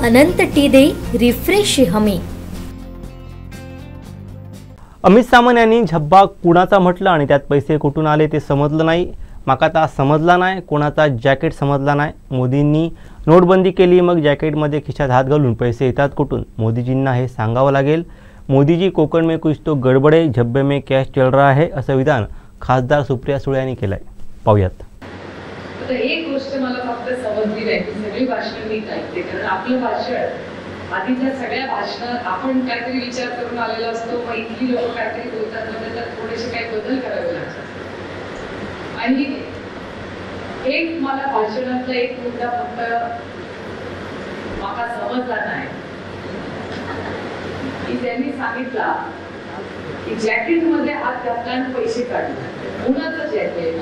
अनंत T दे refresh हमी। अमित सामंत यांनी झब्बा कुणाचा म्हटलं आणि त्यात पैसे कुठून आले ते समजलं नाही। माका ता समजला नाही, कोणाचा जॅकेट समजला नाही। मोदींनी नोटबंदी केली, मग जॅकेटमध्ये खिशात हात घालून पैसे येतात कुठून? मोदीजींना हे सांगावं लागेल। मोदीजी कोकण में कुछ तो गडबडे, झब्बे में कैश चल रहा है असं विधान खासदार सुप्रिया सुळे यांनी केलंय। पाहूयात। आता एक गोष्ट मला फक्त समजली नाही, सगळी भाषणं मी ऐकते, कारण आपलं भाषण आधीच्या सगळ्या भाषणात आपण काहीतरी विचार करून आलेला असतो, मग इथली लोक काहीतरी बोलतात, मग त्याच्यात थोडेसे काही बदल करावे लागतात। आणि एक मला भाषणातला एक मुद्दा फक्त मला समजला नाही की त्यांनी सांगितला की जॅकेट मध्ये हात घातला आणि पैसे काढले। कुणाचं जॅकेट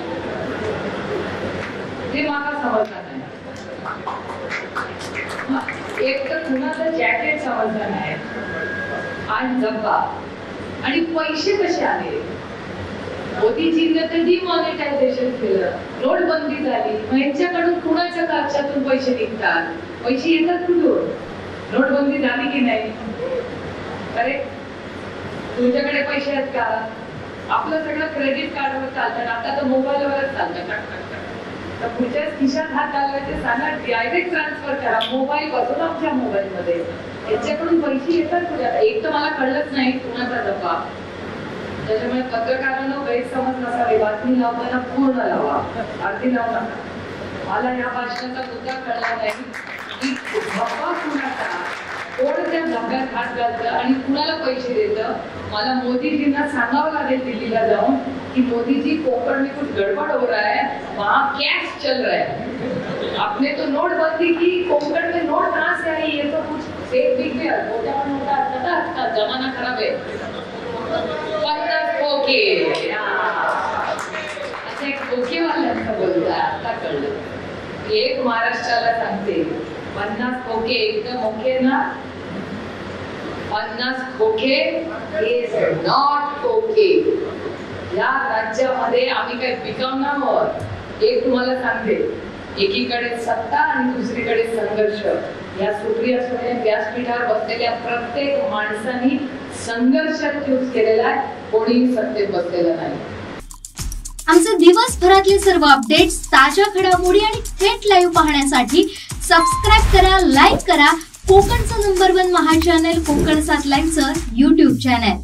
ते मला समजलं नाही। एक तर कुणाचं जॅकेट समजलं नाही आणि झब्बा आणि पैसे कसे आले। मोदीजींनी तर डिमॉनिटायझेशन केलं, नोटबंदी झाली, मग यांच्याकडून कुणाच्या खर्चातून पैसे निघतात, पैसे येतात कुठून? नोटबंदी झाली की नाही? अरे तुमच्याकडे पैसे आहेत का? आपलं सगळं क्रेडिट कार्डवर चालतं, आता तर मोबाईलवरच चालतं। तर पुढच्या खिशात हात घालवायचे, सांगा डायरेक्ट ट्रान्सफर करा, मोबाईल बसून आमच्या मोबाईल मध्ये याच्याकडून पैसे येतात कुठे? एक तर मला कळलंच नाही कुणाचा डब्बा, त्याच्यामुळे पत्रकारांना गैरसमज नसावे, बातमी लावताना पूर्ण लावा, अर्धी लावू नका। मला या भाषणाचा मुद्दा कळला नाही की धब्बा कुणाचा, कोण त्या धब्ब्यात हात घालतं आणि कुणाला पैसे देतं। मला मोदीजींना सांगावं लागेल दिल्लीला जाऊन कि मोदी जी कोकण में कुछ गड़बड़ हो रहा है, वहाँ कैश चल रहा है। आपने तो नोटबंदी की, कोकण में नोट कहाँ से आई? ये तो कुछ फेक दिख गया, नोटा जमाना खराब है। 50 खोके, अच्छा एक खोके वाल्यांना बोलता, आता कळलं। एक महाराष्ट्राला सांगते 50 खोके एकदम ओके ना? 50 खोके इज नॉट ओके। या राज्यामध्ये आम्ही काही पिकवणार आहोत। एक तुम्हाला सांगते, एकीकडे सत्ता आणि दुसरीकडे संघर्ष। या सुप्रिया सुळे व्यासपीठावर बसलेल्या प्रत्येक माणसाने संघर्ष चूज केलेला आहे, कोणी सत्तेत बसलेला नाही। आमचे दिवसभरातले सर्व अपडेट्स, ताज्या घडामोडी आणि थेट लाईव्ह पाहण्यासाठी सबस्क्राइब करा, लाईक करा कोकणचं नंबर 1 महा चॅनल कोकण 7 लाईव्हचं YouTube चॅनल।